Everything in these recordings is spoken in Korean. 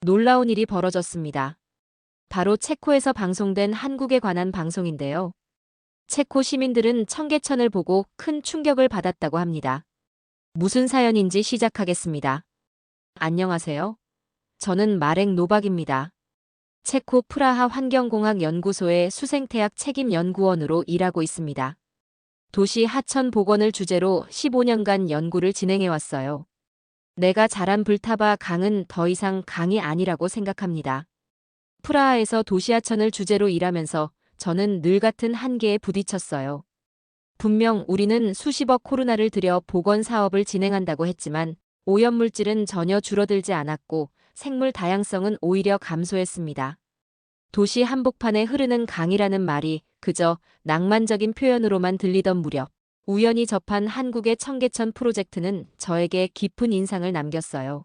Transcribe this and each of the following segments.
놀라운 일이 벌어졌습니다. 바로 체코에서 방송된 한국에 관한 방송인데요. 체코 시민들은 청계천을 보고 큰 충격을 받았다고 합니다. 무슨 사연인지 시작하겠습니다. 안녕하세요. 저는 마렉 노박입니다. 체코 프라하 환경공학 연구소의 수생태학 책임 연구원으로 일하고 있습니다. 도시 하천 복원을 주제로 15년간 연구를 진행해 왔어요. 내가 자란 불타바 강은 더 이상 강이 아니라고 생각합니다. 프라하에서 도시 하천을 주제로 일하면서 저는 늘 같은 한계에 부딪혔어요. 분명 우리는 수십억 코르나를 들여 복원 사업을 진행한다고 했지만 오염물질은 전혀 줄어들지 않았고 생물 다양성은 오히려 감소했습니다. 도시 한복판에 흐르는 강이라는 말이 그저 낭만적인 표현으로만 들리던 무렵 우연히 접한 한국의 청계천 프로젝트는 저에게 깊은 인상을 남겼어요.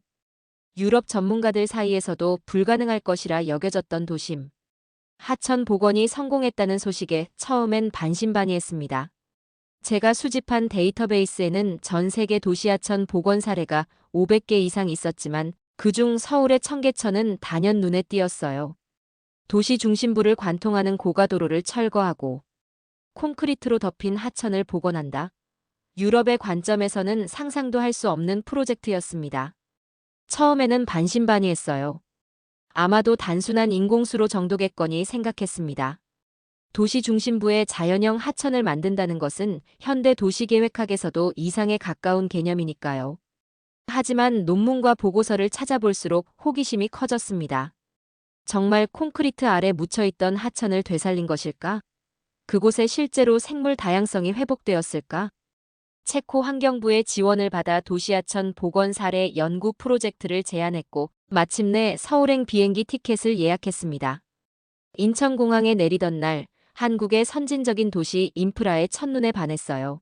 유럽 전문가들 사이에서도 불가능할 것이라 여겨졌던 도심. 하천 복원이 성공했다는 소식에 처음엔 반신반의했습니다. 제가 수집한 데이터베이스에는 전 세계 도시하천 복원 사례가 500개 이상 있었지만 그중 서울의 청계천은 단연 눈에 띄었어요. 도시 중심부를 관통하는 고가도로를 철거하고 콘크리트로 덮인 하천을 복원한다. 유럽의 관점에서는 상상도 할 수 없는 프로젝트였습니다. 처음에는 반신반의했어요. 아마도 단순한 인공수로 정도겠거니 생각했습니다. 도시 중심부에 자연형 하천을 만든다는 것은 현대 도시계획학에서도 이상에 가까운 개념이니까요. 하지만 논문과 보고서를 찾아볼수록 호기심이 커졌습니다. 정말 콘크리트 아래 묻혀있던 하천을 되살린 것일까? 그곳에 실제로 생물 다양성이 회복되었을까? 체코 환경부의 지원을 받아 도시하천 복원 사례 연구 프로젝트를 제안했고 마침내 서울행 비행기 티켓을 예약했습니다. 인천공항에 내리던 날 한국의 선진적인 도시 인프라에 첫눈에 반했어요.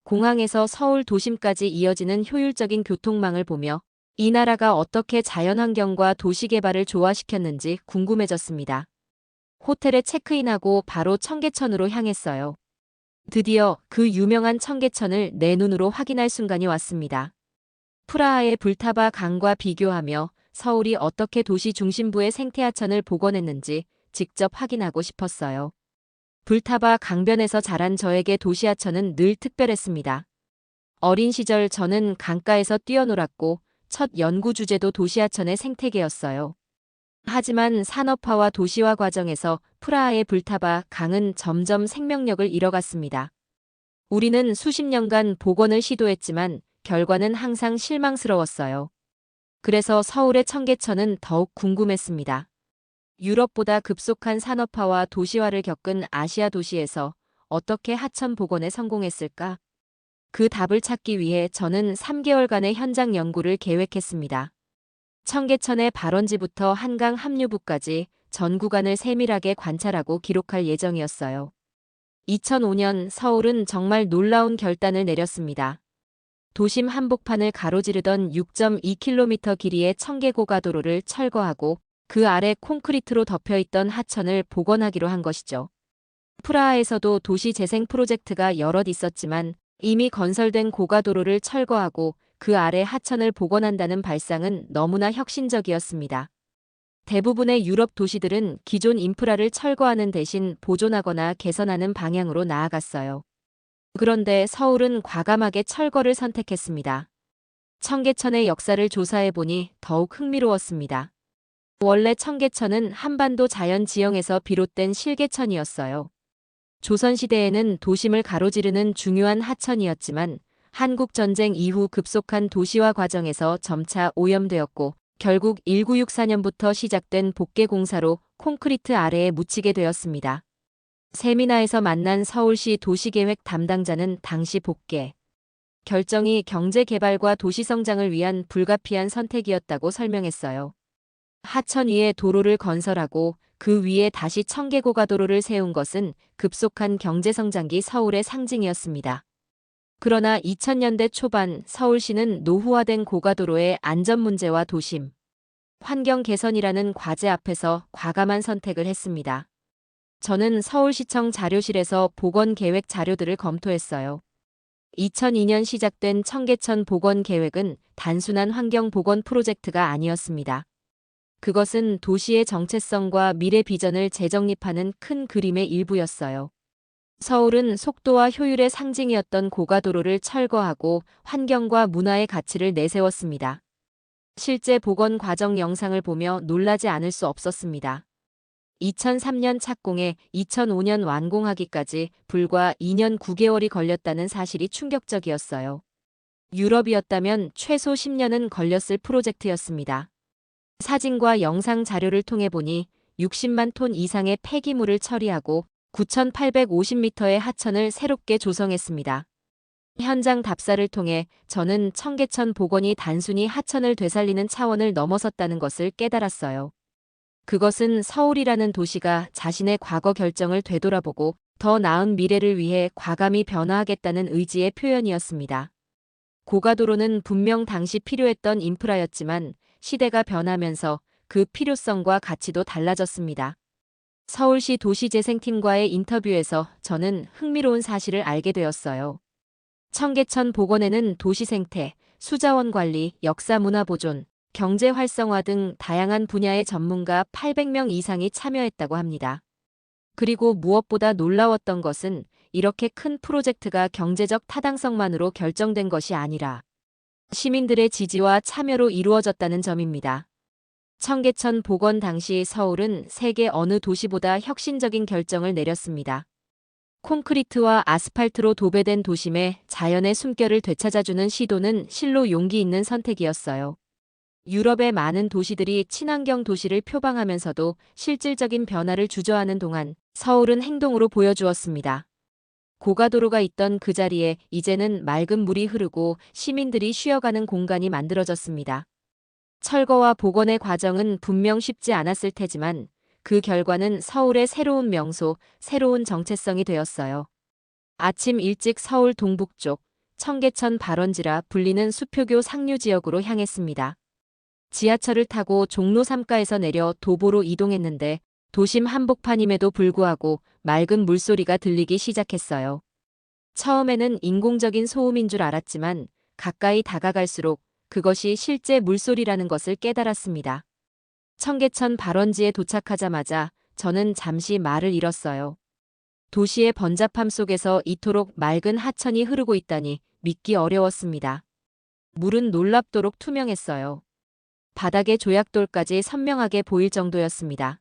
공항에서 서울 도심까지 이어지는 효율적인 교통망을 보며 이 나라가 어떻게 자연환경과 도시개발을 조화시켰는지 궁금해졌습니다. 호텔에 체크인하고 바로 청계천으로 향했어요. 드디어 그 유명한 청계천을 내 눈으로 확인할 순간이 왔습니다. 프라하의 불타바 강과 비교하며 서울이 어떻게 도시 중심부의 생태하천을 복원했는지 직접 확인하고 싶었어요. 불타바 강변에서 자란 저에게 도시하천은 늘 특별했습니다. 어린 시절 저는 강가에서 뛰어놀았고 첫 연구 주제도 도시하천의 생태계였어요. 하지만 산업화와 도시화 과정에서 프라하의 불타바 강은 점점 생명력을 잃어갔습니다. 우리는 수십 년간 복원을 시도했지만 결과는 항상 실망스러웠어요. 그래서 서울의 청계천은 더욱 궁금했습니다. 유럽보다 급속한 산업화와 도시화를 겪은 아시아 도시에서 어떻게 하천 복원에 성공했을까? 그 답을 찾기 위해 저는 3개월간의 현장 연구를 계획했습니다. 청계천의 발원지부터 한강 합류부까지 전 구간을 세밀하게 관찰하고 기록할 예정이었어요. 2005년 서울은 정말 놀라운 결단을 내렸습니다. 도심 한복판을 가로지르던 6.2km 길이의 청계고가도로를 철거하고 그 아래 콘크리트로 덮여있던 하천을 복원하기로 한 것이죠. 프라하에서도 도시 재생 프로젝트가 여럿 있었지만 이미 건설된 고가도로를 철거하고 그 아래 하천을 복원한다는 발상은 너무나 혁신적이었습니다. 대부분의 유럽 도시들은 기존 인프라를 철거하는 대신 보존하거나 개선하는 방향으로 나아갔어요. 그런데 서울은 과감하게 철거를 선택했습니다. 청계천의 역사를 조사해보니 더욱 흥미로웠습니다. 원래 청계천은 한반도 자연지형에서 비롯된 실개천이었어요. 조선시대에는 도심을 가로지르는 중요한 하천이었지만 한국전쟁 이후 급속한 도시화 과정에서 점차 오염되었고 결국 1964년부터 시작된 복개공사로 콘크리트 아래에 묻히게 되었습니다. 세미나에서 만난 서울시 도시계획 담당자는 당시 복개 결정이 경제개발과 도시성장을 위한 불가피한 선택이었다고 설명했어요. 하천 위에 도로를 건설하고 그 위에 다시 청계고가도로를 세운 것은 급속한 경제성장기 서울의 상징이었습니다. 그러나 2000년대 초반 서울시는 노후화된 고가도로의 안전 문제와 도심, 환경 개선이라는 과제 앞에서 과감한 선택을 했습니다. 저는 서울시청 자료실에서 복원 계획 자료들을 검토했어요. 2002년 시작된 청계천 복원 계획은 단순한 환경 복원 프로젝트가 아니었습니다. 그것은 도시의 정체성과 미래 비전을 재정립하는 큰 그림의 일부였어요. 서울은 속도와 효율의 상징이었던 고가도로를 철거하고 환경과 문화의 가치를 내세웠습니다. 실제 복원 과정 영상을 보며 놀라지 않을 수 없었습니다. 2003년 착공해 2005년 완공하기까지 불과 2년 9개월이 걸렸다는 사실이 충격적이었어요. 유럽이었다면 최소 10년은 걸렸을 프로젝트였습니다. 사진과 영상 자료를 통해 보니 60만 톤 이상의 폐기물을 처리하고 9,850m의 하천을 새롭게 조성했습니다. 현장 답사를 통해 저는 청계천 복원이 단순히 하천을 되살리는 차원을 넘어섰다는 것을 깨달았어요. 그것은 서울이라는 도시가 자신의 과거 결정을 되돌아보고 더 나은 미래를 위해 과감히 변화하겠다는 의지의 표현이었습니다. 고가도로는 분명 당시 필요했던 인프라였지만 시대가 변하면서 그 필요성과 가치도 달라졌습니다. 서울시 도시재생팀과의 인터뷰에서 저는 흥미로운 사실을 알게 되었어요. 청계천 복원에는 도시 생태, 수자원 관리, 역사 문화 보존, 경제 활성화 등 다양한 분야의 전문가 800명 이상이 참여했다고 합니다. 그리고 무엇보다 놀라웠던 것은 이렇게 큰 프로젝트가 경제적 타당성만으로 결정된 것이 아니라 시민들의 지지와 참여로 이루어졌다는 점입니다. 청계천 복원 당시 서울은 세계 어느 도시보다 혁신적인 결정을 내렸습니다. 콘크리트와 아스팔트로 도배된 도심에 자연의 숨결을 되찾아주는 시도는 실로 용기 있는 선택이었어요. 유럽의 많은 도시들이 친환경 도시를 표방하면서도 실질적인 변화를 주저하는 동안 서울은 행동으로 보여주었습니다. 고가도로가 있던 그 자리에 이제는 맑은 물이 흐르고 시민들이 쉬어가는 공간이 만들어졌습니다. 철거와 복원의 과정은 분명 쉽지 않았을 테지만 그 결과는 서울의 새로운 명소, 새로운 정체성이 되었어요. 아침 일찍 서울 동북쪽 청계천 발원지라 불리는 수표교 상류 지역으로 향했습니다. 지하철을 타고 종로 3가에서 내려 도보로 이동했는데 도심 한복판임에도 불구하고 맑은 물소리가 들리기 시작했어요. 처음에는 인공적인 소음인 줄 알았지만 가까이 다가갈수록 그것이 실제 물소리라는 것을 깨달았습니다. 청계천 발원지에 도착하자마자 저는 잠시 말을 잃었어요. 도시의 번잡함 속에서 이토록 맑은 하천이 흐르고 있다니 믿기 어려웠습니다. 물은 놀랍도록 투명했어요. 바닥의 조약돌까지 선명하게 보일 정도였습니다.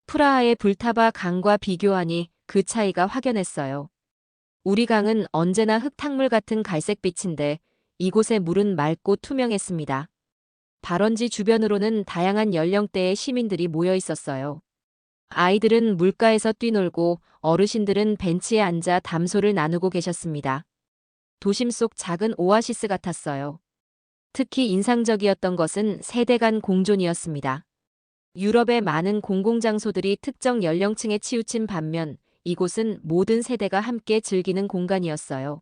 프라하의 불타바 강과 비교하니 그 차이가 확연했어요. 우리 강은 언제나 흙탕물 같은 갈색빛인데 이곳의 물은 맑고 투명했습니다. 발원지 주변으로는 다양한 연령대의 시민들이 모여 있었어요. 아이들은 물가에서 뛰놀고 어르신들은 벤치에 앉아 담소를 나누고 계셨습니다. 도심 속 작은 오아시스 같았어요. 특히 인상적이었던 것은 세대 간 공존이었습니다. 유럽의 많은 공공장소들이 특정 연령층에 치우친 반면 이곳은 모든 세대가 함께 즐기는 공간이었어요.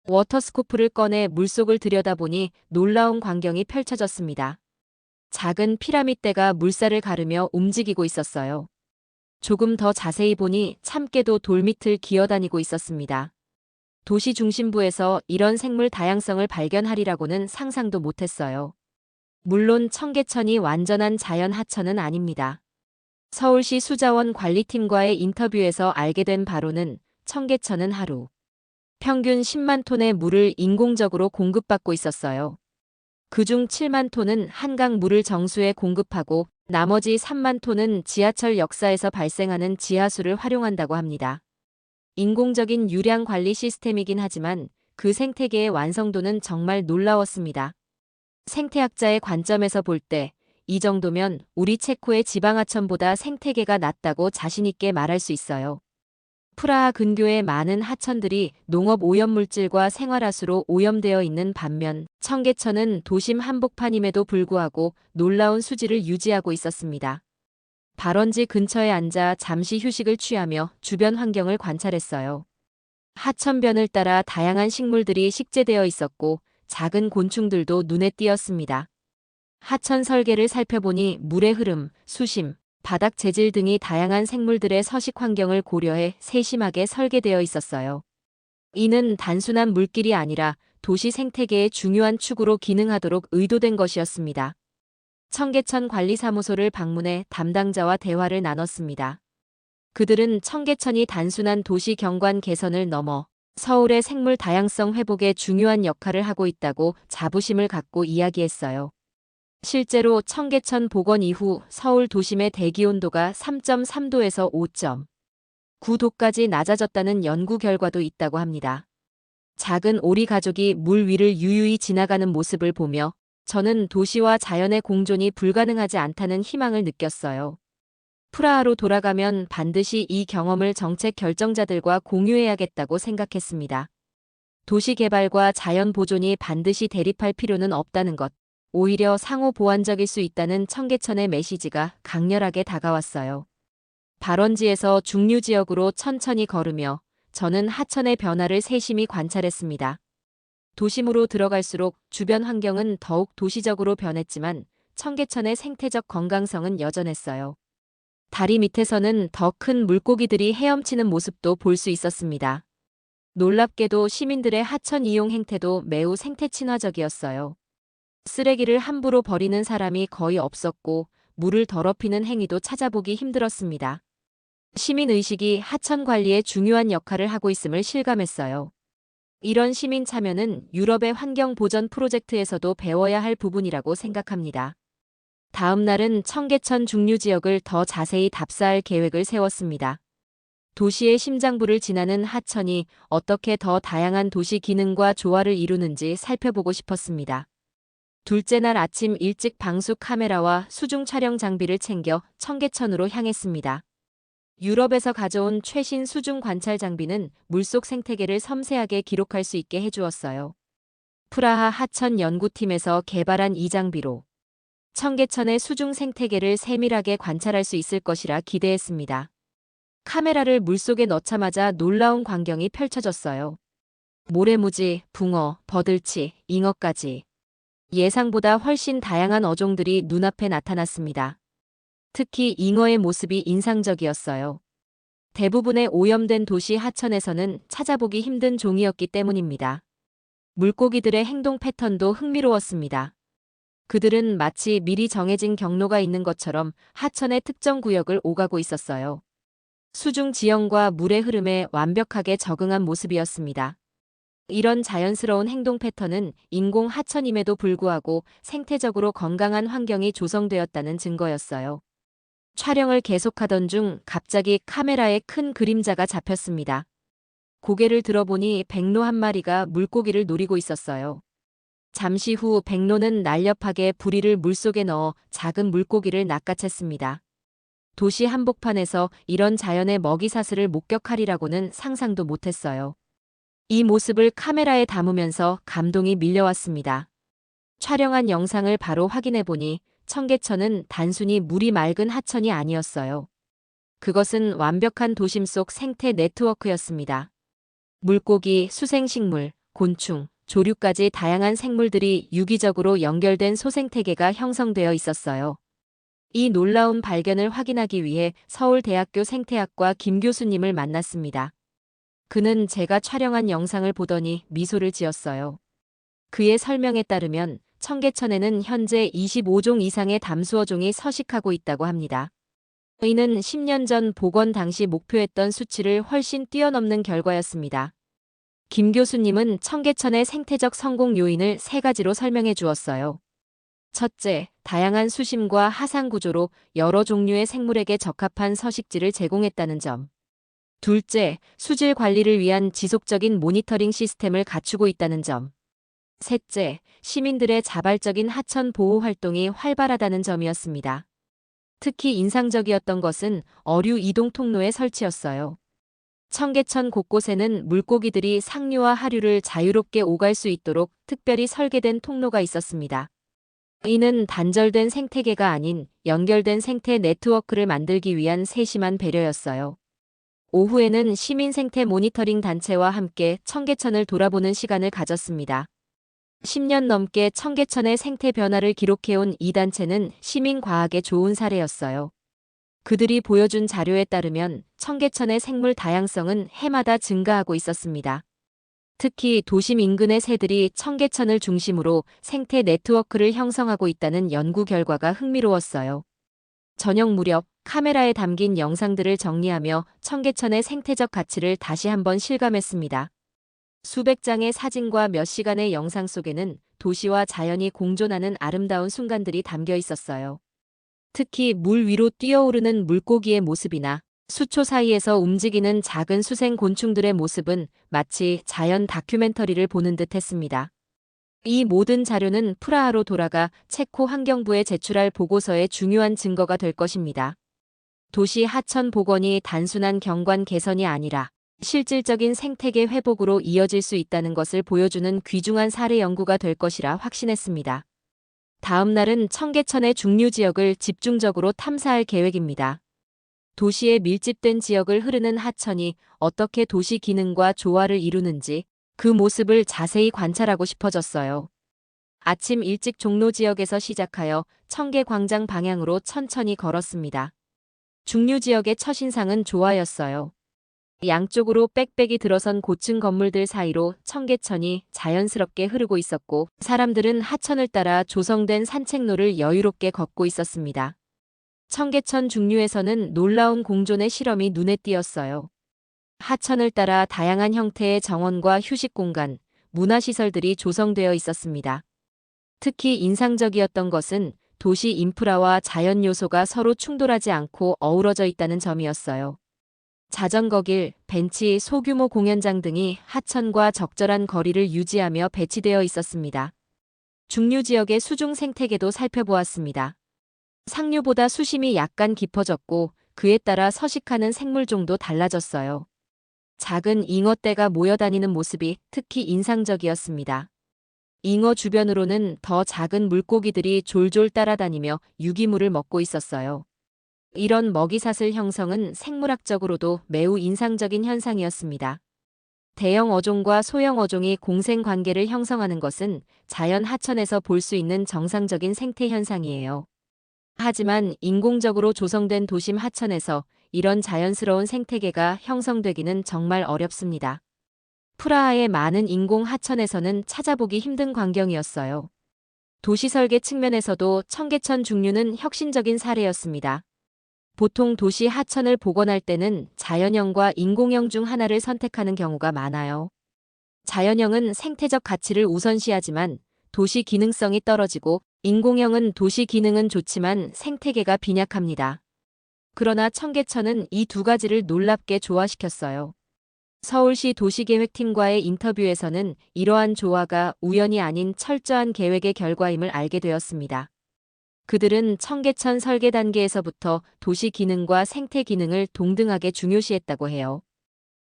워터스코프를 꺼내 물속을 들여다보니 놀라운 광경이 펼쳐졌습니다. 작은 피라미드대가 물살을 가르며 움직이고 있었어요. 조금 더 자세히 보니 참깨도 돌밑을 기어다니고 있었습니다. 도시 중심부에서 이런 생물 다양성을 발견하리라고는 상상도 못했어요. 물론 청계천이 완전한 자연 하천은 아닙니다. 서울시 수자원 관리팀과의 인터뷰에서 알게 된 바로는 청계천은 하루 평균 10만 톤의 물을 인공적으로 공급받고 있었어요. 그중 7만 톤은 한강 물을 정수해 공급하고 나머지 3만 톤은 지하철 역사에서 발생하는 지하수를 활용한다고 합니다. 인공적인 유량 관리 시스템이긴 하지만 그 생태계의 완성도는 정말 놀라웠습니다. 생태학자의 관점에서 볼 때 이 정도면 우리 체코의 지방하천보다 생태계가 낫다고 자신있게 말할 수 있어요. 프라하 근교의 많은 하천들이 농업 오염물질과 생활하수로 오염되어 있는 반면 청계천은 도심 한복판임에도 불구하고 놀라운 수질을 유지하고 있었습니다. 발원지 근처에 앉아 잠시 휴식을 취하며 주변 환경을 관찰했어요. 하천변을 따라 다양한 식물들이 식재되어 있었고 작은 곤충들도 눈에 띄었습니다. 하천 설계를 살펴보니 물의 흐름, 수심, 바닥 재질 등이 다양한 생물들의 서식 환경을 고려해 세심하게 설계되어 있었어요. 이는 단순한 물길이 아니라 도시 생태계의 중요한 축으로 기능하도록 의도된 것이었습니다. 청계천 관리사무소를 방문해 담당자와 대화를 나눴습니다. 그들은 청계천이 단순한 도시 경관 개선을 넘어 서울의 생물 다양성 회복에 중요한 역할을 하고 있다고 자부심을 갖고 이야기했어요. 실제로 청계천 복원 이후 서울 도심의 대기온도가 3.3도에서 5.9도까지 낮아졌다는 연구 결과도 있다고 합니다. 작은 오리 가족이 물 위를 유유히 지나가는 모습을 보며 저는 도시와 자연의 공존이 불가능하지 않다는 희망을 느꼈어요. 프라하로 돌아가면 반드시 이 경험을 정책 결정자들과 공유해야겠다고 생각했습니다. 도시 개발과 자연 보존이 반드시 대립할 필요는 없다는 것, 오히려 상호 보완적일 수 있다는 청계천의 메시지가 강렬하게 다가왔어요. 발원지에서 중류 지역으로 천천히 걸으며 저는 하천의 변화를 세심히 관찰했습니다. 도심으로 들어갈수록 주변 환경은 더욱 도시적으로 변했지만 청계천의 생태적 건강성은 여전했어요. 다리 밑에서는 더 큰 물고기들이 헤엄치는 모습도 볼 수 있었습니다. 놀랍게도 시민들의 하천 이용 행태도 매우 생태 친화적이었어요. 쓰레기를 함부로 버리는 사람이 거의 없었고 물을 더럽히는 행위도 찾아보기 힘들었습니다. 시민의식이 하천 관리에 중요한 역할을 하고 있음을 실감했어요. 이런 시민 참여는 유럽의 환경 보전 프로젝트에서도 배워야 할 부분이라고 생각합니다. 다음 날은 청계천 중류 지역을 더 자세히 답사할 계획을 세웠습니다. 도시의 심장부를 지나는 하천이 어떻게 더 다양한 도시 기능과 조화를 이루는지 살펴보고 싶었습니다. 둘째 날 아침 일찍 방수 카메라와 수중 촬영 장비를 챙겨 청계천으로 향했습니다. 유럽에서 가져온 최신 수중 관찰 장비는 물속 생태계를 섬세하게 기록할 수 있게 해주었어요. 프라하 하천 연구팀에서 개발한 이 장비로 청계천의 수중 생태계를 세밀하게 관찰할 수 있을 것이라 기대했습니다. 카메라를 물속에 넣자마자 놀라운 광경이 펼쳐졌어요. 모래무지, 붕어, 버들치, 잉어까지 예상보다 훨씬 다양한 어종들이 눈앞에 나타났습니다. 특히 잉어의 모습이 인상적이었어요. 대부분의 오염된 도시 하천에서는 찾아보기 힘든 종이었기 때문입니다. 물고기들의 행동 패턴도 흥미로웠습니다. 그들은 마치 미리 정해진 경로가 있는 것처럼 하천의 특정 구역을 오가고 있었어요. 수중 지형과 물의 흐름에 완벽하게 적응한 모습이었습니다. 이런 자연스러운 행동 패턴은 인공 하천임에도 불구하고 생태적으로 건강한 환경이 조성되었다는 증거였어요. 촬영을 계속하던 중 갑자기 카메라에 큰 그림자가 잡혔습니다. 고개를 들어보니 백로 한 마리가 물고기를 노리고 있었어요. 잠시 후 백로는 날렵하게 부리를 물속에 넣어 작은 물고기를 낚아챘습니다. 도시 한복판에서 이런 자연의 먹이사슬을 목격하리라고는 상상도 못했어요. 이 모습을 카메라에 담으면서 감동이 밀려왔습니다. 촬영한 영상을 바로 확인해보니 청계천은 단순히 물이 맑은 하천이 아니었어요. 그것은 완벽한 도심 속 생태 네트워크였습니다. 물고기, 수생식물, 곤충, 조류까지 다양한 생물들이 유기적으로 연결된 소생태계가 형성되어 있었어요. 이 놀라운 발견을 확인하기 위해 서울대학교 생태학과 김 교수님을 만났습니다. 그는 제가 촬영한 영상을 보더니 미소를 지었어요. 그의 설명에 따르면 청계천에는 현재 25종 이상의 담수어종이 서식하고 있다고 합니다. 이는 10년 전 복원 당시 목표했던 수치를 훨씬 뛰어넘는 결과였습니다. 김 교수님은 청계천의 생태적 성공 요인을 세 가지로 설명해 주었어요. 첫째, 다양한 수심과 하상 구조로 여러 종류의 생물에게 적합한 서식지를 제공했다는 점. 둘째, 수질 관리를 위한 지속적인 모니터링 시스템을 갖추고 있다는 점. 셋째, 시민들의 자발적인 하천 보호 활동이 활발하다는 점이었습니다. 특히 인상적이었던 것은 어류 이동 통로의 설치였어요. 청계천 곳곳에는 물고기들이 상류와 하류를 자유롭게 오갈 수 있도록 특별히 설계된 통로가 있었습니다. 이는 단절된 생태계가 아닌 연결된 생태 네트워크를 만들기 위한 세심한 배려였어요. 오후에는 시민 생태 모니터링 단체와 함께 청계천을 돌아보는 시간을 가졌습니다. 10년 넘게 청계천의 생태 변화를 기록해온 이 단체는 시민 과학의 좋은 사례였어요. 그들이 보여준 자료에 따르면 청계천의 생물 다양성은 해마다 증가하고 있었습니다. 특히 도심 인근의 새들이 청계천을 중심으로 생태 네트워크를 형성하고 있다는 연구 결과가 흥미로웠어요. 저녁 무렵 카메라에 담긴 영상들을 정리하며 청계천의 생태적 가치를 다시 한번 실감했습니다. 수백 장의 사진과 몇 시간의 영상 속에는 도시와 자연이 공존하는 아름다운 순간들이 담겨 있었어요. 특히 물 위로 뛰어오르는 물고기의 모습이나 수초 사이에서 움직이는 작은 수생 곤충들의 모습은 마치 자연 다큐멘터리를 보는 듯 했습니다. 이 모든 자료는 프라하로 돌아가 체코 환경부에 제출할 보고서의 중요한 증거가 될 것입니다. 도시 하천 복원이 단순한 경관 개선이 아니라 실질적인 생태계 회복으로 이어질 수 있다는 것을 보여주는 귀중한 사례 연구가 될 것이라 확신했습니다. 다음 날은 청계천의 중류 지역을 집중적으로 탐사할 계획입니다. 도시에 밀집된 지역을 흐르는 하천이 어떻게 도시 기능과 조화를 이루는지 그 모습을 자세히 관찰하고 싶어졌어요. 아침 일찍 종로 지역에서 시작하여 청계광장 방향으로 천천히 걸었습니다. 중류 지역의 첫인상은 좋아였어요. 양쪽으로 빽빽이 들어선 고층 건물들 사이로 청계천이 자연스럽게 흐르고 있었고 사람들은 하천을 따라 조성된 산책로를 여유롭게 걷고 있었습니다. 청계천 중류에서는 놀라운 공존의 실험이 눈에 띄었어요. 하천을 따라 다양한 형태의 정원과 휴식 공간, 문화시설들이 조성되어 있었습니다. 특히 인상적이었던 것은 도시 인프라와 자연 요소가 서로 충돌하지 않고 어우러져 있다는 점이었어요. 자전거길, 벤치, 소규모 공연장 등이 하천과 적절한 거리를 유지하며 배치되어 있었습니다. 중류 지역의 수중 생태계도 살펴보았습니다. 상류보다 수심이 약간 깊어졌고 그에 따라 서식하는 생물종도 달라졌어요. 작은 잉어떼가 모여다니는 모습이 특히 인상적이었습니다. 잉어 주변으로는 더 작은 물고기들이 졸졸 따라다니며 유기물을 먹고 있었어요. 이런 먹이사슬 형성은 생물학적으로도 매우 인상적인 현상이었습니다. 대형 어종과 소형 어종이 공생 관계를 형성하는 것은 자연 하천에서 볼 수 있는 정상적인 생태 현상이에요. 하지만 인공적으로 조성된 도심 하천에서 이런 자연스러운 생태계가 형성되기는 정말 어렵습니다. 프라하의 많은 인공 하천에서는 찾아보기 힘든 광경이었어요. 도시 설계 측면에서도 청계천 중류는 혁신적인 사례였습니다. 보통 도시 하천을 복원할 때는 자연형과 인공형 중 하나를 선택하는 경우가 많아요. 자연형은 생태적 가치를 우선시하지만 도시 기능성이 떨어지고 인공형은 도시 기능은 좋지만 생태계가 빈약합니다. 그러나 청계천은 이 두 가지를 놀랍게 조화시켰어요. 서울시 도시계획팀과의 인터뷰에서는 이러한 조화가 우연이 아닌 철저한 계획의 결과임을 알게 되었습니다. 그들은 청계천 설계 단계에서부터 도시 기능과 생태 기능을 동등하게 중요시했다고 해요.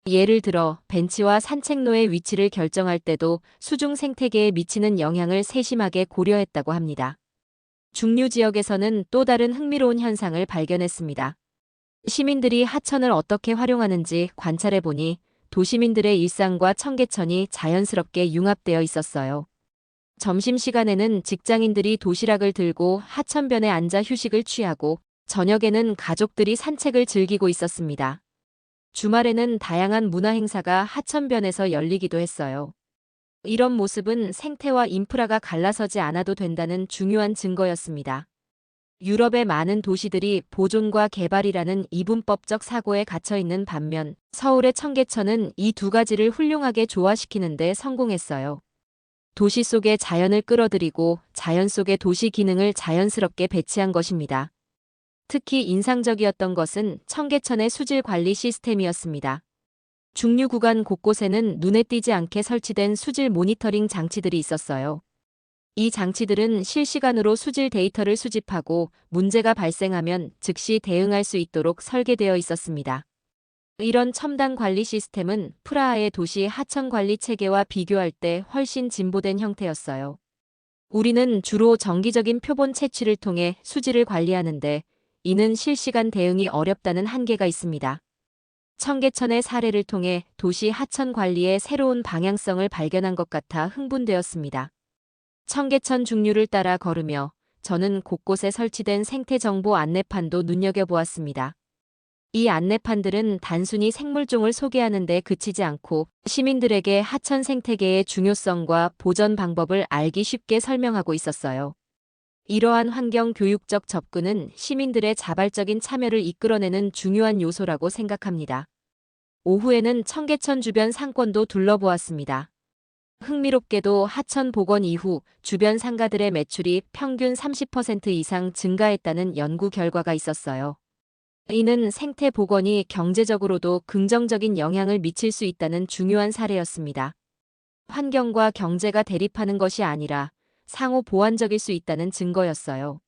예를 들어 벤치와 산책로의 위치를 결정할 때도 수중 생태계에 미치는 영향을 세심하게 고려했다고 합니다. 중류 지역에서는 또 다른 흥미로운 현상을 발견했습니다. 시민들이 하천을 어떻게 활용하는지 관찰해보니 도시민들의 일상과 청계천이 자연스럽게 융합되어 있었어요. 점심시간에는 직장인들이 도시락을 들고 하천변에 앉아 휴식을 취하고 저녁에는 가족들이 산책을 즐기고 있었습니다. 주말에는 다양한 문화 행사가 하천변에서 열리기도 했어요. 이런 모습은 생태와 인프라가 갈라서지 않아도 된다는 중요한 증거였습니다. 유럽의 많은 도시들이 보존과 개발이라는 이분법적 사고에 갇혀 있는 반면 서울의 청계천은 이 두 가지를 훌륭하게 조화시키는 데 성공했어요. 도시 속의 자연을 끌어들이고 자연 속의 도시 기능을 자연스럽게 배치한 것입니다. 특히 인상적이었던 것은 청계천의 수질 관리 시스템이었습니다. 중류 구간 곳곳에는 눈에 띄지 않게 설치된 수질 모니터링 장치들이 있었어요. 이 장치들은 실시간으로 수질 데이터를 수집하고 문제가 발생하면 즉시 대응할 수 있도록 설계되어 있었습니다. 이런 첨단 관리 시스템은 프라하의 도시 하천 관리 체계와 비교할 때 훨씬 진보된 형태였어요. 우리는 주로 정기적인 표본 채취를 통해 수질을 관리하는데 이는 실시간 대응이 어렵다는 한계가 있습니다. 청계천의 사례를 통해 도시 하천 관리의 새로운 방향성을 발견한 것 같아 흥분되었습니다. 청계천 중류를 따라 걸으며 저는 곳곳에 설치된 생태정보 안내판도 눈여겨보았습니다. 이 안내판들은 단순히 생물종을 소개하는 데 그치지 않고 시민들에게 하천 생태계의 중요성과 보전 방법을 알기 쉽게 설명하고 있었어요. 이러한 환경 교육적 접근은 시민들의 자발적인 참여를 이끌어내는 중요한 요소라고 생각합니다. 오후에는 청계천 주변 상권도 둘러보았습니다. 흥미롭게도 하천 복원 이후 주변 상가들의 매출이 평균 30% 이상 증가했다는 연구 결과가 있었어요. 이는 생태 복원이 경제적으로도 긍정적인 영향을 미칠 수 있다는 중요한 사례였습니다. 환경과 경제가 대립하는 것이 아니라 상호 보완적일 수 있다는 증거였어요.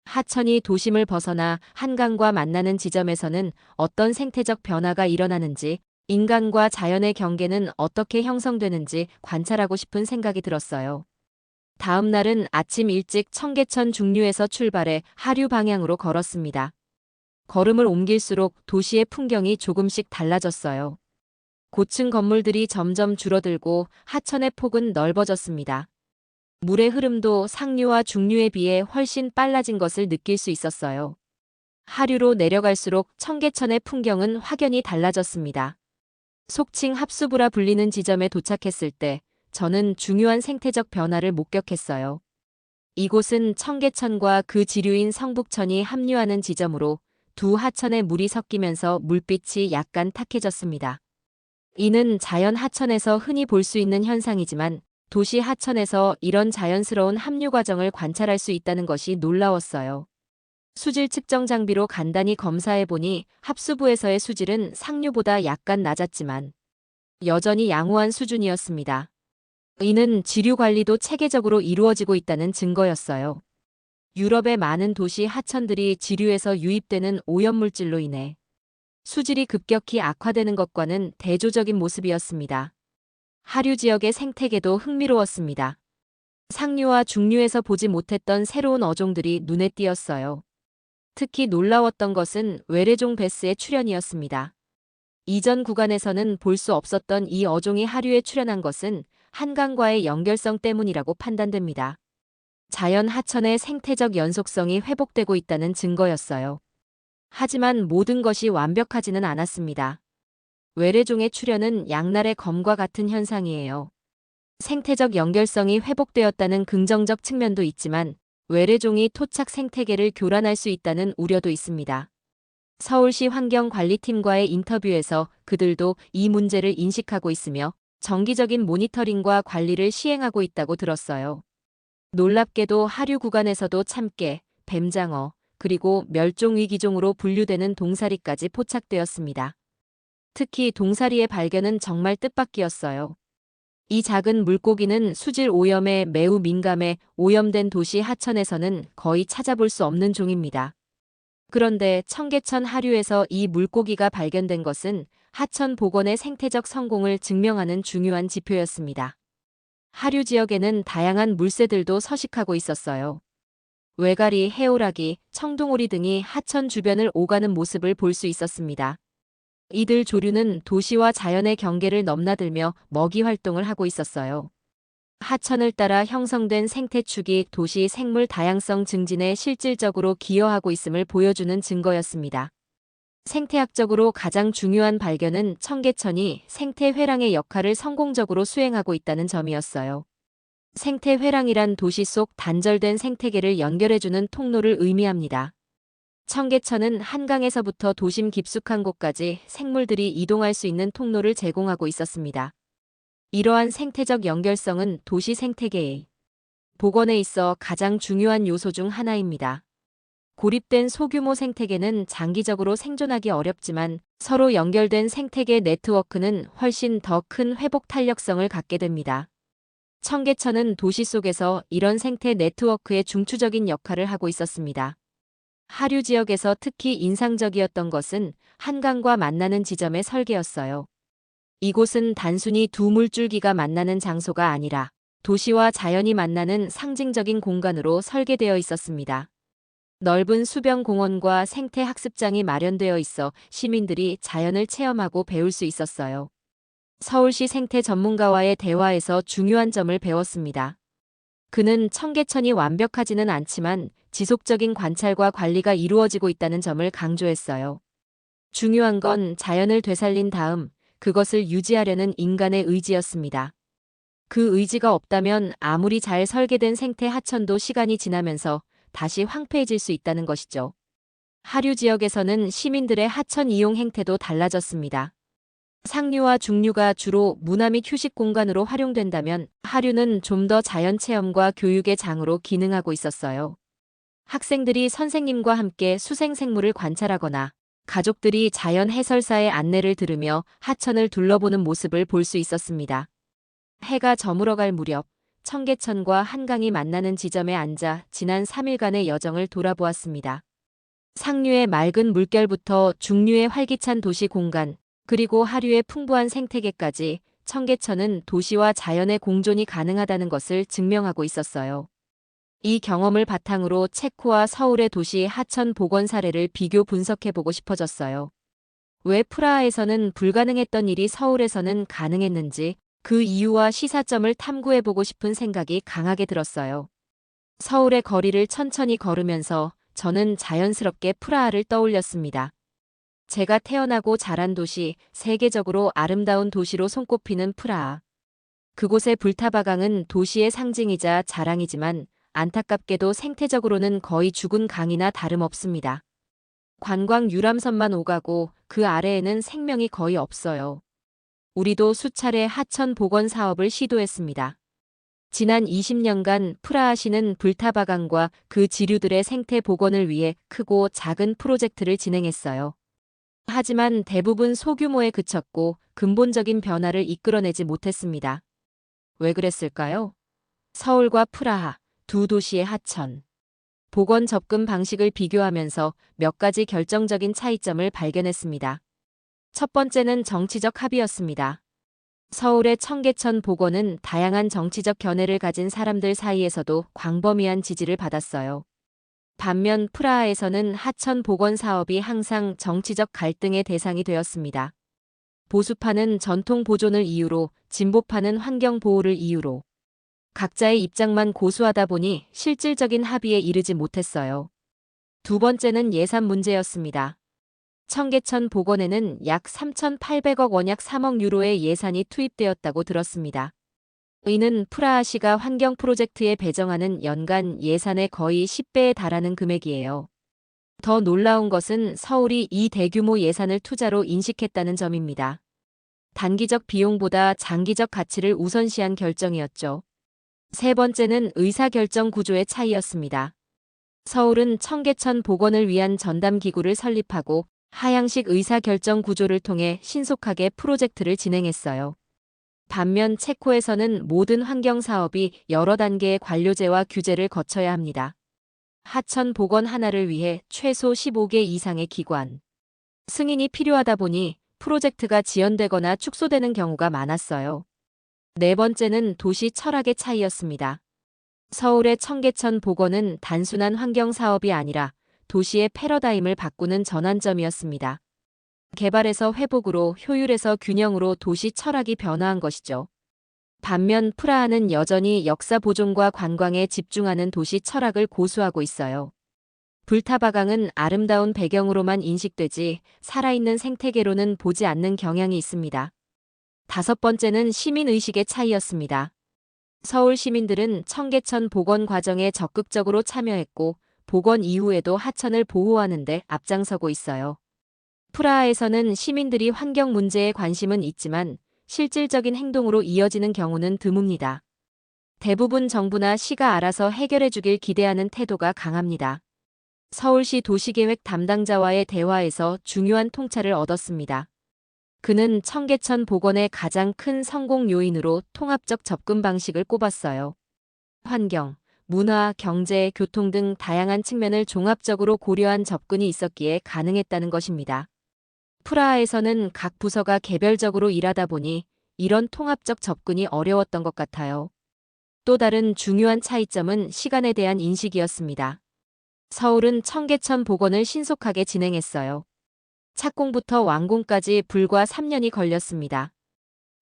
하천이 도심을 벗어나 한강과 만나는 지점에서는 어떤 생태적 변화가 일어나는지, 인간과 자연의 경계는 어떻게 형성되는지 관찰하고 싶은 생각이 들었어요. 다음 날은 아침 일찍 청계천 중류에서 출발해 하류 방향으로 걸었습니다. 걸음을 옮길수록 도시의 풍경이 조금씩 달라졌어요. 고층 건물들이 점점 줄어들고 하천의 폭은 넓어졌습니다. 물의 흐름도 상류와 중류에 비해 훨씬 빨라진 것을 느낄 수 있었어요. 하류로 내려갈수록 청계천의 풍경은 확연히 달라졌습니다. 속칭 합수부라 불리는 지점에 도착했을 때 저는 중요한 생태적 변화를 목격했어요. 이곳은 청계천과 그 지류인 성북천이 합류하는 지점으로 두 하천의 물이 섞이면서 물빛이 약간 탁해졌습니다. 이는 자연 하천에서 흔히 볼 수 있는 현상이지만 도시 하천에서 이런 자연스러운 합류 과정을 관찰할 수 있다는 것이 놀라웠어요. 수질 측정 장비로 간단히 검사해 보니 합수부에서의 수질은 상류보다 약간 낮았지만 여전히 양호한 수준이었습니다. 이는 지류 관리도 체계적으로 이루어지고 있다는 증거였어요. 유럽의 많은 도시 하천들이 지류에서 유입되는 오염물질로 인해 수질이 급격히 악화되는 것과는 대조적인 모습이었습니다. 하류 지역의 생태계도 흥미로웠습니다. 상류와 중류에서 보지 못했던 새로운 어종들이 눈에 띄었어요. 특히 놀라웠던 것은 외래종 베스의 출현이었습니다. 이전 구간에서는 볼 수 없었던 이 어종이 하류에 출현한 것은 한강과의 연결성 때문이라고 판단됩니다. 자연 하천의 생태적 연속성이 회복되고 있다는 증거였어요. 하지만 모든 것이 완벽하지는 않았습니다. 외래종의 출현은 양날의 검과 같은 현상이에요. 생태적 연결성이 회복되었다는 긍정적 측면도 있지만 외래종이 토착 생태계를 교란할 수 있다는 우려도 있습니다. 서울시 환경관리팀과의 인터뷰에서 그들도 이 문제를 인식하고 있으며 정기적인 모니터링과 관리를 시행하고 있다고 들었어요. 놀랍게도 하류 구간에서도 참깨, 뱀장어, 그리고 멸종위기종으로 분류되는 동사리까지 포착되었습니다. 특히 동사리의 발견은 정말 뜻밖이었어요. 이 작은 물고기는 수질 오염에 매우 민감해 오염된 도시 하천에서는 거의 찾아볼 수 없는 종입니다. 그런데 청계천 하류에서 이 물고기가 발견된 것은 하천 복원의 생태적 성공을 증명하는 중요한 지표였습니다. 하류 지역에는 다양한 물새들도 서식하고 있었어요. 외가리, 해오라기, 청둥오리 등이 하천 주변을 오가는 모습을 볼 수 있었습니다. 이들 조류는 도시와 자연의 경계를 넘나들며 먹이 활동을 하고 있었어요. 하천을 따라 형성된 생태축이 도시 생물 다양성 증진에 실질적으로 기여하고 있음을 보여주는 증거였습니다. 생태학적으로 가장 중요한 발견은 청계천이 생태회랑의 역할을 성공적으로 수행하고 있다는 점이었어요. 생태회랑이란 도시 속 단절된 생태계를 연결해주는 통로를 의미합니다. 청계천은 한강에서부터 도심 깊숙한 곳까지 생물들이 이동할 수 있는 통로를 제공하고 있었습니다. 이러한 생태적 연결성은 도시 생태계의 복원에 있어 가장 중요한 요소 중 하나입니다. 고립된 소규모 생태계는 장기적으로 생존하기 어렵지만 서로 연결된 생태계 네트워크는 훨씬 더 큰 회복 탄력성을 갖게 됩니다. 청계천은 도시 속에서 이런 생태 네트워크의 중추적인 역할을 하고 있었습니다. 하류 지역에서 특히 인상적이었던 것은 한강과 만나는 지점의 설계였어요. 이곳은 단순히 두 물줄기가 만나는 장소가 아니라 도시와 자연이 만나는 상징적인 공간으로 설계되어 있었습니다. 넓은 수변 공원과 생태 학습장이 마련되어 있어 시민들이 자연을 체험하고 배울 수 있었어요. 서울시 생태 전문가와의 대화에서 중요한 점을 배웠습니다. 그는 청계천이 완벽하지는 않지만 지속적인 관찰과 관리가 이루어지고 있다는 점을 강조했어요. 중요한 건 자연을 되살린 다음 그것을 유지하려는 인간의 의지였습니다. 그 의지가 없다면 아무리 잘 설계된 생태 하천도 시간이 지나면서 다시 황폐해질 수 있다는 것이죠. 하류 지역에서는 시민들의 하천 이용 행태도 달라졌습니다. 상류와 중류가 주로 문화 및 휴식 공간으로 활용된다면 하류는 좀 더 자연 체험과 교육의 장으로 기능하고 있었어요. 학생들이 선생님과 함께 수생생물을 관찰하거나 가족들이 자연 해설사의 안내를 들으며 하천을 둘러보는 모습을 볼 수 있었습니다. 해가 저물어갈 무렵 청계천과 한강이 만나는 지점에 앉아 지난 3일간의 여정을 돌아보았습니다. 상류의 맑은 물결부터 중류의 활기찬 도시 공간, 그리고 하류의 풍부한 생태계까지 청계천은 도시와 자연의 공존이 가능하다는 것을 증명하고 있었어요. 이 경험을 바탕으로 체코와 서울의 도시 하천 복원 사례를 비교 분석해보고 싶어졌어요. 왜 프라하에서는 불가능했던 일이 서울에서는 가능했는지 그 이유와 시사점을 탐구해보고 싶은 생각이 강하게 들었어요. 서울의 거리를 천천히 걸으면서 저는 자연스럽게 프라하를 떠올렸습니다. 제가 태어나고 자란 도시, 세계적으로 아름다운 도시로 손꼽히는 프라하. 그곳의 불타바강은 도시의 상징이자 자랑이지만 안타깝게도 생태적으로는 거의 죽은 강이나 다름없습니다. 관광 유람선만 오가고 그 아래에는 생명이 거의 없어요. 우리도 수차례 하천 복원 사업을 시도했습니다. 지난 20년간 프라하시는 불타바강과 그 지류들의 생태 복원을 위해 크고 작은 프로젝트를 진행했어요. 하지만 대부분 소규모에 그쳤고 근본적인 변화를 이끌어내지 못했습니다. 왜 그랬을까요? 서울과 프라하, 두 도시의 하천. 복원 접근 방식을 비교하면서 몇 가지 결정적인 차이점을 발견했습니다. 첫 번째는 정치적 합의였습니다. 서울의 청계천 복원은 다양한 정치적 견해를 가진 사람들 사이에서도 광범위한 지지를 받았어요. 반면 프라하에서는 하천 복원 사업이 항상 정치적 갈등의 대상이 되었습니다. 보수파는 전통 보존을 이유로, 진보파는 환경 보호를 이유로 각자의 입장만 고수하다 보니 실질적인 합의에 이르지 못했어요. 두 번째는 예산 문제였습니다. 청계천 복원에는 약 3,800억 원 약 3억 유로의 예산이 투입되었다고 들었습니다. 이는 프라하시가 환경 프로젝트에 배정하는 연간 예산의 거의 10배에 달하는 금액이에요. 더 놀라운 것은 서울이 이 대규모 예산을 투자로 인식했다는 점입니다. 단기적 비용보다 장기적 가치를 우선시한 결정이었죠. 세 번째는 의사결정 구조의 차이였습니다. 서울은 청계천 복원을 위한 전담기구를 설립하고 하향식 의사결정 구조를 통해 신속하게 프로젝트를 진행했어요. 반면 체코에서는 모든 환경사업이 여러 단계의 관료제와 규제를 거쳐야 합니다. 하천 복원 하나를 위해 최소 15개 이상의 기관, 승인이 필요하다 보니 프로젝트가 지연되거나 축소되는 경우가 많았어요. 네 번째는 도시 철학의 차이였습니다. 서울의 청계천 복원은 단순한 환경사업이 아니라 도시의 패러다임을 바꾸는 전환점이었습니다. 개발에서 회복으로, 효율에서 균형으로 도시 철학이 변화한 것이죠. 반면 프라하는 여전히 역사 보존과 관광에 집중하는 도시 철학을 고수하고 있어요. 불타바강은 아름다운 배경으로만 인식되지 살아있는 생태계로는 보지 않는 경향이 있습니다. 다섯 번째는 시민의식의 차이였습니다. 서울 시민들은 청계천 복원 과정에 적극적으로 참여했고 복원 이후에도 하천을 보호하는 데 앞장서고 있어요. 프라하에서는 시민들이 환경 문제에 관심은 있지만 실질적인 행동으로 이어지는 경우는 드뭅니다. 대부분 정부나 시가 알아서 해결해주길 기대하는 태도가 강합니다. 서울시 도시계획 담당자와의 대화에서 중요한 통찰을 얻었습니다. 그는 청계천 복원의 가장 큰 성공 요인으로 통합적 접근 방식을 꼽았어요. 환경, 문화, 경제, 교통 등 다양한 측면을 종합적으로 고려한 접근이 있었기에 가능했다는 것입니다. 프라하에서는 각 부서가 개별적으로 일하다 보니 이런 통합적 접근이 어려웠던 것 같아요. 또 다른 중요한 차이점은 시간에 대한 인식이었습니다. 서울은 청계천 복원을 신속하게 진행했어요. 착공부터 완공까지 불과 3년이 걸렸습니다.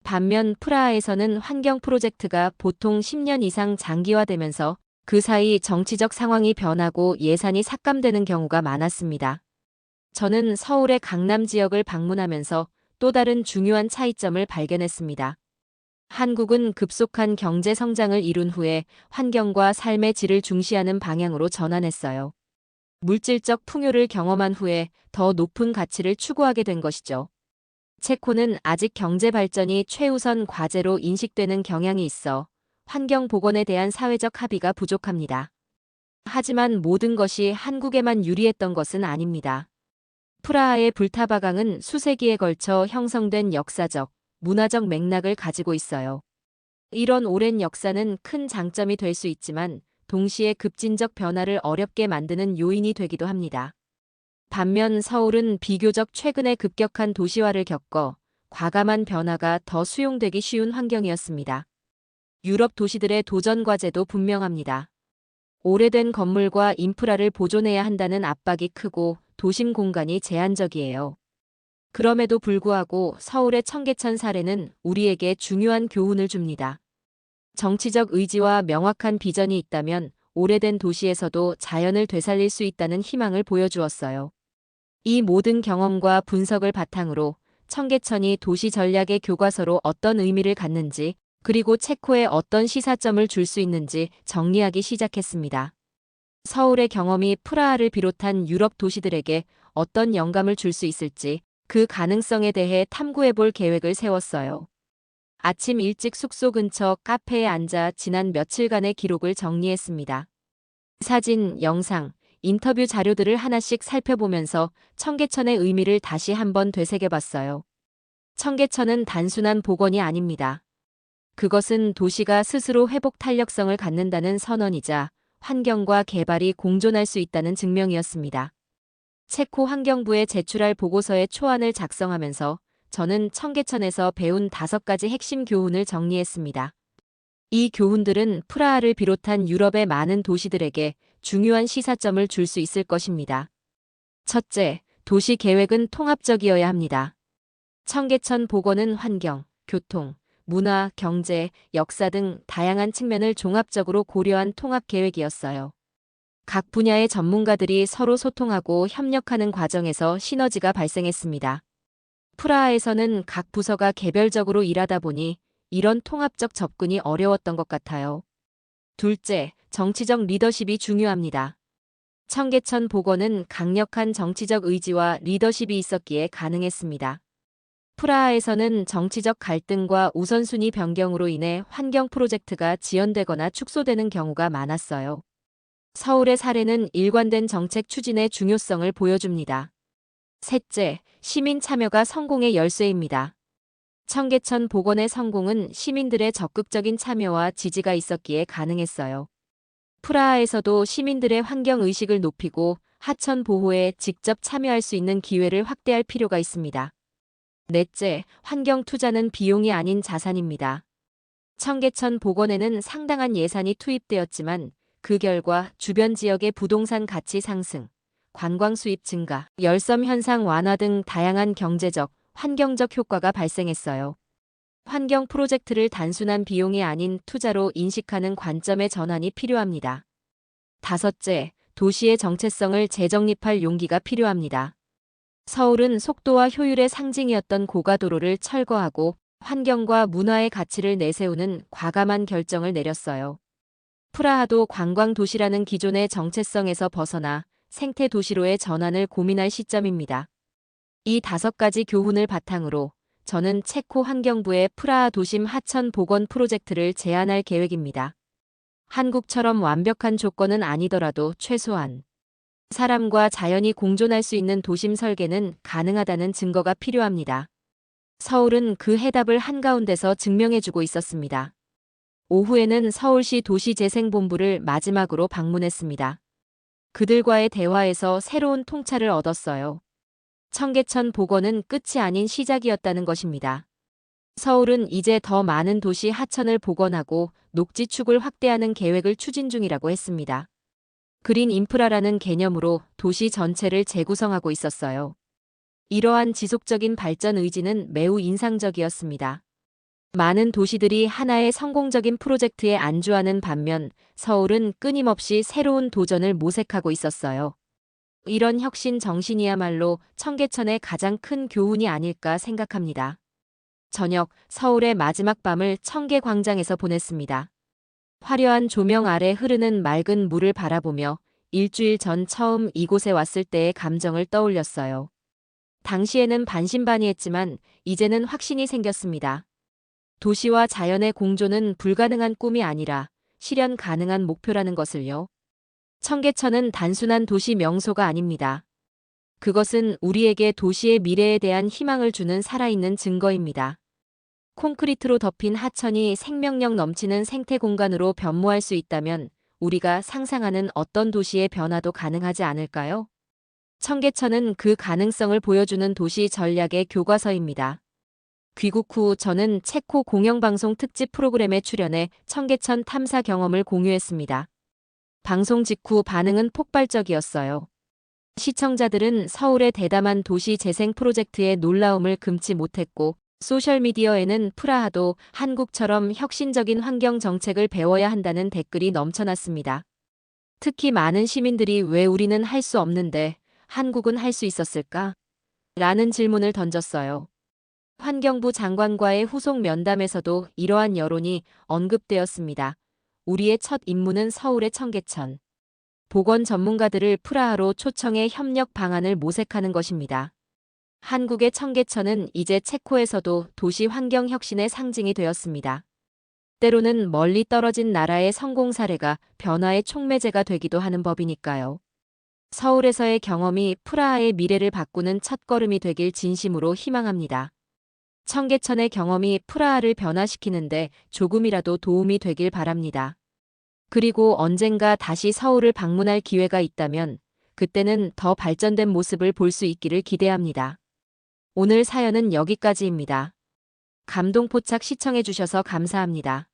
반면 프라하에서는 환경 프로젝트가 보통 10년 이상 장기화되면서 그 사이 정치적 상황이 변하고 예산이 삭감되는 경우가 많았습니다. 저는 서울의 강남 지역을 방문하면서 또 다른 중요한 차이점을 발견했습니다. 한국은 급속한 경제 성장을 이룬 후에 환경과 삶의 질을 중시하는 방향으로 전환했어요. 물질적 풍요를 경험한 후에 더 높은 가치를 추구하게 된 것이죠. 체코는 아직 경제 발전이 최우선 과제로 인식되는 경향이 있어 환경 보건에 대한 사회적 합의가 부족합니다. 하지만 모든 것이 한국에만 유리했던 것은 아닙니다. 프라하의 불타바강은 수세기에 걸쳐 형성된 역사적, 문화적 맥락을 가지고 있어요. 이런 오랜 역사는 큰 장점이 될 수 있지만 동시에 급진적 변화를 어렵게 만드는 요인이 되기도 합니다. 반면 서울은 비교적 최근에 급격한 도시화를 겪어 과감한 변화가 더 수용되기 쉬운 환경이었습니다. 유럽 도시들의 도전 과제도 분명합니다. 오래된 건물과 인프라를 보존해야 한다는 압박이 크고 도심 공간이 제한적이에요. 그럼에도 불구하고 서울의 청계천 사례는 우리에게 중요한 교훈을 줍니다. 정치적 의지와 명확한 비전이 있다면 오래된 도시에서도 자연을 되살릴 수 있다는 희망을 보여주었어요. 이 모든 경험과 분석을 바탕으로 청계천이 도시 전략의 교과서로 어떤 의미를 갖는지, 그리고 체코에 어떤 시사점을 줄 수 있는지 정리하기 시작했습니다. 서울의 경험이 프라하를 비롯한 유럽 도시들에게 어떤 영감을 줄 수 있을지 그 가능성에 대해 탐구해 볼 계획을 세웠어요. 아침 일찍 숙소 근처 카페에 앉아 지난 며칠간의 기록을 정리했습니다. 사진, 영상, 인터뷰 자료들을 하나씩 살펴보면서 청계천의 의미를 다시 한번 되새겨봤어요. 청계천은 단순한 복원이 아닙니다. 그것은 도시가 스스로 회복 탄력성을 갖는다는 선언이자 환경과 개발이 공존할 수 있다는 증명이었습니다. 체코 환경부에 제출할 보고서의 초안을 작성하면서 저는 청계천에서 배운 5가지 핵심 교훈을 정리했습니다. 이 교훈들은 프라하를 비롯한 유럽의 많은 도시들에게 중요한 시사점을 줄 수 있을 것입니다. 첫째, 도시 계획은 통합적이어야 합니다. 청계천 복원은 환경, 교통, 문화, 경제, 역사 등 다양한 측면을 종합적으로 고려한 통합 계획이었어요. 각 분야의 전문가들이 서로 소통하고 협력하는 과정에서 시너지가 발생했습니다. 프라하에서는 각 부서가 개별적으로 일하다 보니 이런 통합적 접근이 어려웠던 것 같아요. 둘째, 정치적 리더십이 중요합니다. 청계천 복원은 강력한 정치적 의지와 리더십이 있었기에 가능했습니다. 프라하에서는 정치적 갈등과 우선순위 변경으로 인해 환경 프로젝트가 지연되거나 축소되는 경우가 많았어요. 서울의 사례는 일관된 정책 추진의 중요성을 보여줍니다. 셋째, 시민 참여가 성공의 열쇠입니다. 청계천 복원의 성공은 시민들의 적극적인 참여와 지지가 있었기에 가능했어요. 프라하에서도 시민들의 환경의식을 높이고 하천 보호에 직접 참여할 수 있는 기회를 확대할 필요가 있습니다. 넷째, 환경 투자는 비용이 아닌 자산입니다. 청계천 복원에는 상당한 예산이 투입되었지만 그 결과 주변 지역의 부동산 가치 상승, 관광 수입 증가, 열섬 현상 완화 등 다양한 경제적, 환경적 효과가 발생했어요. 환경 프로젝트를 단순한 비용이 아닌 투자로 인식하는 관점의 전환이 필요합니다. 다섯째, 도시의 정체성을 재정립할 용기가 필요합니다. 서울은 속도와 효율의 상징이었던 고가도로를 철거하고 환경과 문화의 가치를 내세우는 과감한 결정을 내렸어요. 프라하도 관광도시라는 기존의 정체성에서 벗어나 생태도시로의 전환을 고민할 시점입니다. 이 5가지 교훈을 바탕으로 저는 체코 환경부에 프라하 도심 하천 복원 프로젝트를 제안할 계획입니다. 한국처럼 완벽한 조건은 아니더라도 최소한 사람과 자연이 공존할 수 있는 도심 설계는 가능하다는 증거가 필요합니다. 서울은 그 해답을 한가운데서 증명해주고 있었습니다. 오후에는 서울시 도시재생본부를 마지막으로 방문했습니다. 그들과의 대화에서 새로운 통찰을 얻었어요. 청계천 복원은 끝이 아닌 시작이었다는 것입니다. 서울은 이제 더 많은 도시 하천을 복원하고 녹지축을 확대하는 계획을 추진 중이라고 했습니다. 그린 인프라라는 개념으로 도시 전체를 재구성하고 있었어요. 이러한 지속적인 발전 의지는 매우 인상적이었습니다. 많은 도시들이 하나의 성공적인 프로젝트에 안주하는 반면 서울은 끊임없이 새로운 도전을 모색하고 있었어요. 이런 혁신 정신이야말로 청계천의 가장 큰 교훈이 아닐까 생각합니다. 저녁, 서울의 마지막 밤을 청계광장에서 보냈습니다. 화려한 조명 아래 흐르는 맑은 물을 바라보며 일주일 전 처음 이곳에 왔을 때의 감정을 떠올렸어요. 당시에는 반신반의했지만 이제는 확신이 생겼습니다. 도시와 자연의 공존은 불가능한 꿈이 아니라 실현 가능한 목표라는 것을요. 청계천은 단순한 도시 명소가 아닙니다. 그것은 우리에게 도시의 미래에 대한 희망을 주는 살아있는 증거입니다. 콘크리트로 덮인 하천이 생명력 넘치는 생태 공간으로 변모할 수 있다면 우리가 상상하는 어떤 도시의 변화도 가능하지 않을까요? 청계천은 그 가능성을 보여주는 도시 전략의 교과서입니다. 귀국 후 저는 체코 공영방송 특집 프로그램에 출연해 청계천 탐사 경험을 공유했습니다. 방송 직후 반응은 폭발적이었어요. 시청자들은 서울의 대담한 도시 재생 프로젝트의 놀라움을 금치 못했고, 소셜미디어에는 프라하도 한국처럼 혁신적인 환경 정책을 배워야 한다는 댓글이 넘쳐났습니다. 특히 많은 시민들이 왜 우리는 할 수 없는데 한국은 할 수 있었을까? 라는 질문을 던졌어요. 환경부 장관과의 후속 면담에서도 이러한 여론이 언급되었습니다. 우리의 첫 임무는 서울의 청계천, 보건 전문가들을 프라하로 초청해 협력 방안을 모색하는 것입니다. 한국의 청계천은 이제 체코에서도 도시 환경 혁신의 상징이 되었습니다. 때로는 멀리 떨어진 나라의 성공 사례가 변화의 촉매제가 되기도 하는 법이니까요. 서울에서의 경험이 프라하의 미래를 바꾸는 첫걸음이 되길 진심으로 희망합니다. 청계천의 경험이 프라하를 변화시키는데 조금이라도 도움이 되길 바랍니다. 그리고 언젠가 다시 서울을 방문할 기회가 있다면 그때는 더 발전된 모습을 볼 수 있기를 기대합니다. 오늘 사연은 여기까지입니다. 감동포착 시청해주셔서 감사합니다.